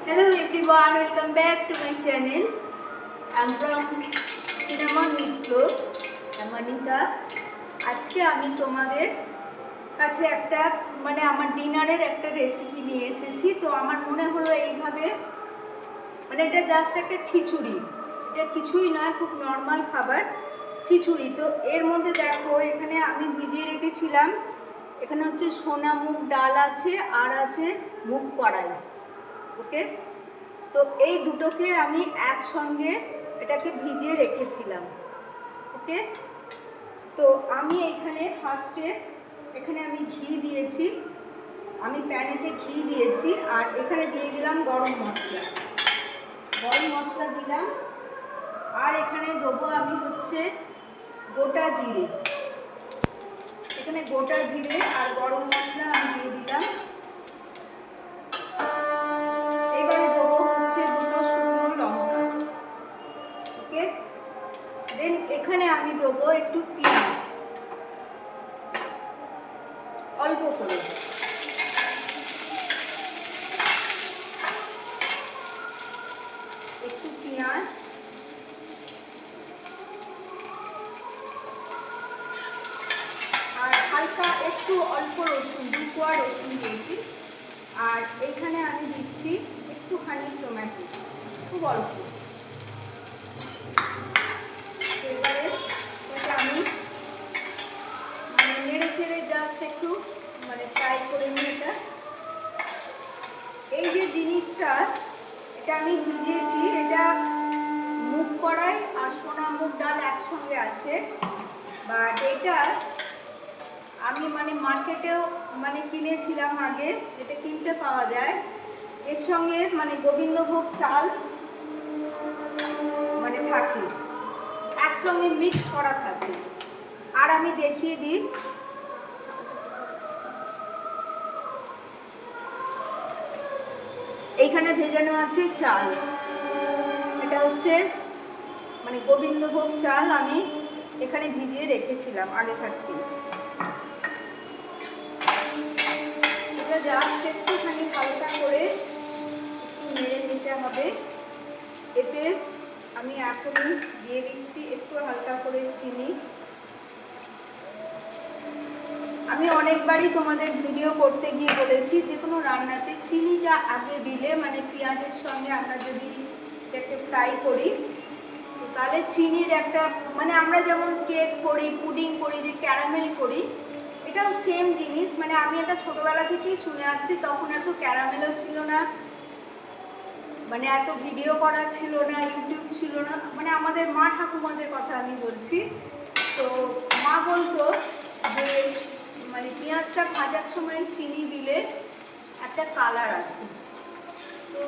Hello everyone, welcome back to my channel. I'm from Cinnamon with Cloves, I'm Anita. আজকে আমি তোমাদের কাছে একটা আমার ডিনারের একটা রেসিপি নিয়ে এসেছি। তো আমার মনে হলো এইভাবে এটা জাস্ট একটা খিচুড়ি, এটা কিছুই নয়, খুব নর্মাল খাবার খিচুড়ি। তো এর মধ্যে দেখো এখানে আমি ভিজিয়ে রেখেছিলাম, এখানে হচ্ছে সোনা মুগ ডাল আছে আর আছে মুগ কড়াই। ওকে, তো এই দুটোকে আমি একসঙ্গে এটাকে ভিজিয়ে রেখেছিলাম। ওকে, তো আমি এখানে ফার্স্টে এখানে আমি ঘি দিয়েছি, আমি প্যানেতে ঘি দিয়েছি আর এখানে দিয়ে দিলাম গরম মশলা দিলাম। আর এখানে দেবো আমি হচ্ছে গোটা জিরে, এখানে গোটা জিরে আর গরম মশলা আমি দিয়ে দিলাম। এবারে দেবো হচ্ছে দুটো শুকনো লঙ্কা। ওকে, দেন এখানে আমি দেবো একটু পেঁয়াজ, অল্প করে। একটু পেঁয়াজ আর হালকা একটু অল্প রসুন, 2 কোয়া রসুন দিয়েছি। আর এখানে আমি দিচ্ছি একটুখানি টমেটো, খুব অল্প। এবারে এটা আমি নেড়ে চেড়ে জাস্ট একটু ফ্রাই করে নিই। এই যে জিনিসটা এটা আমি ভিজিয়েছি, এটা মুগ কড়াই আর সোনা মুগ ডাল একসঙ্গে আছে। বাট এটা আমি মার্কেটেও কিনেছিলাম আগে, এটা কিনতে পাওয়া যায়। এর সঙ্গে গোবিন্দভোগ চাল থাকে, একসঙ্গে মিক্স করা থাকে। আর আমি দেখিয়ে দিই, এইখানে ভেজানো আছে চাল, এটা হচ্ছে গোবিন্দভোগ চাল, আমি এখানে ভিজিয়ে রেখেছিলাম আগে থাকতে। এটা জাস্ট একটুখানি হালকা করে একটু নেড়ে নিতে হবে। এতে আমি এখনই দিয়ে দিচ্ছি একটু হালকা করে চিনি। আমি অনেকবারই তোমাদের ভিডিও করতে গিয়ে বলেছি যে কোনো রান্নাতে চিনিটা আগে দিলে পেঁয়াজের সঙ্গে আমরা যদি এটাকে ফ্রাই করি তো তাহলে চিনির একটা আমরা যেমন কেক করি, পুডিং করি, যে ক্যারামেল করি, এটাও সেম জিনিস। আমি এটা ছোটোবেলা থেকেই শুনে আসছি, তখন এত ক্যারামেলও ছিল না, এত ভিডিও করা ছিল না, ইউটিউব ছিল না। আমাদের মা ঠাকুমাদের কথা আমি বলছি। তো মা বলতো যে পেঁয়াজটা ভাজার সময় চিনি দিলে একটা কালার আসে। তো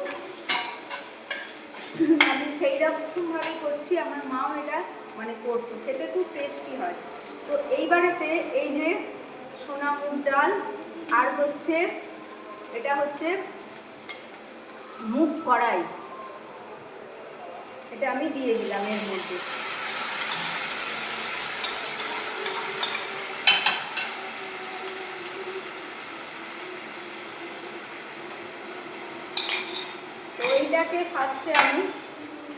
আমি সেই রকমভাবেই করছি, আমার মাও এটা করতো, খেতে খুব টেস্টি হয়। তো এইবারেতে এই যে সোনা মুগ ডাল আর হচ্ছে এটা হচ্ছে মুগ কড়াই, এটা আমি দিয়ে দিলাম এর মধ্যে। তো এইটাকে ফার্স্টে আমি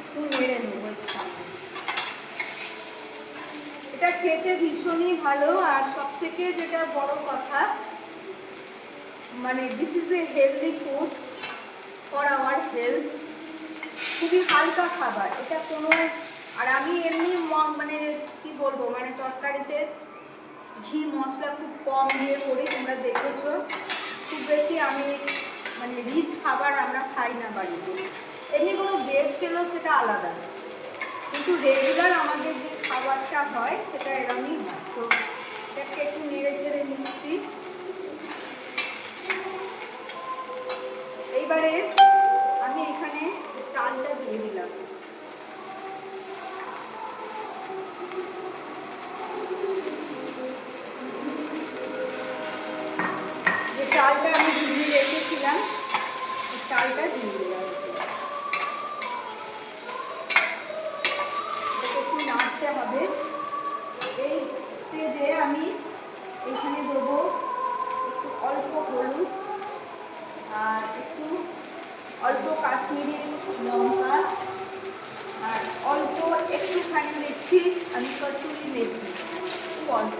একটু নেড়ে নেব। এটা খেতে ভীষণই ভালো। আর সব থেকে যেটা বড় কথা, this is a healthy food for our health. খুবই হালকা খাবার এটা কোনো। আর আমি এমনি কি বলবো, তরকারিতে ঘি মশলা খুব কম দিয়ে করি, তোমরা দেখেছো। খুব বেশি আমি রিচ খাবার আমরা খাই না বাড়িতে। এমনি কোনো গেস্ট এলো সেটা আলাদা, কিন্তু রেগুলার আমাদের যে খাবারটা হয় সেটা এরকমই হয়। তো এটাকে একটু নেড়ে চেড়ে নিচ্ছি। এইবারে আমি এখানে চালটা দিয়ে দিলাম। যে চালটা আমি ভিজিয়ে রেখেছিলাম এই চালটা দিয়ে দিলাম। এটাকে একটু নাড়তে হবে। এই স্টেজে আমি এখানে দেবো একটু অল্প হলুদ আর একটু অল্প কাশ্মীরি লঙ্কা, আর অল্প একটুখানি দিচ্ছি আমি কসুরি মেথি, খুব অল্প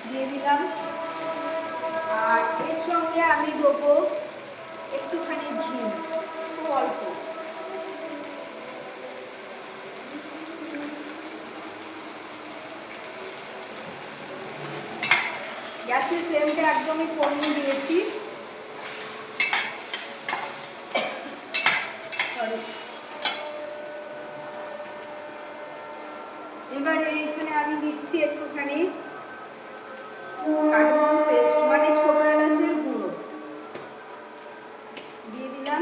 দিয়ে দিলাম। আর এর সঙ্গে আমি দেবো একটুখানি ঘি, খুব অল্প। গ্যাসের ফ্লেমটা একদমই কমিয়ে দিয়েছি। এবারে এখানে আমি দিচ্ছি একটুখানি কাঠমোহন পেস্ট, মানে ছোট এলাচের গুঁড়ো দিয়ে দিলাম।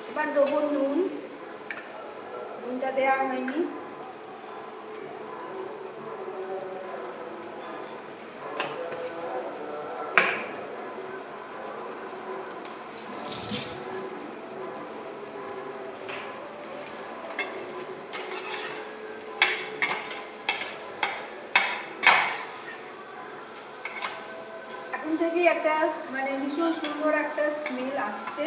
এবার দেবো নুন, নুনটা দেওয়া হয়নি। এখন থেকেই একটা মানে ভীষণ সুন্দর একটা স্মেল আসছে।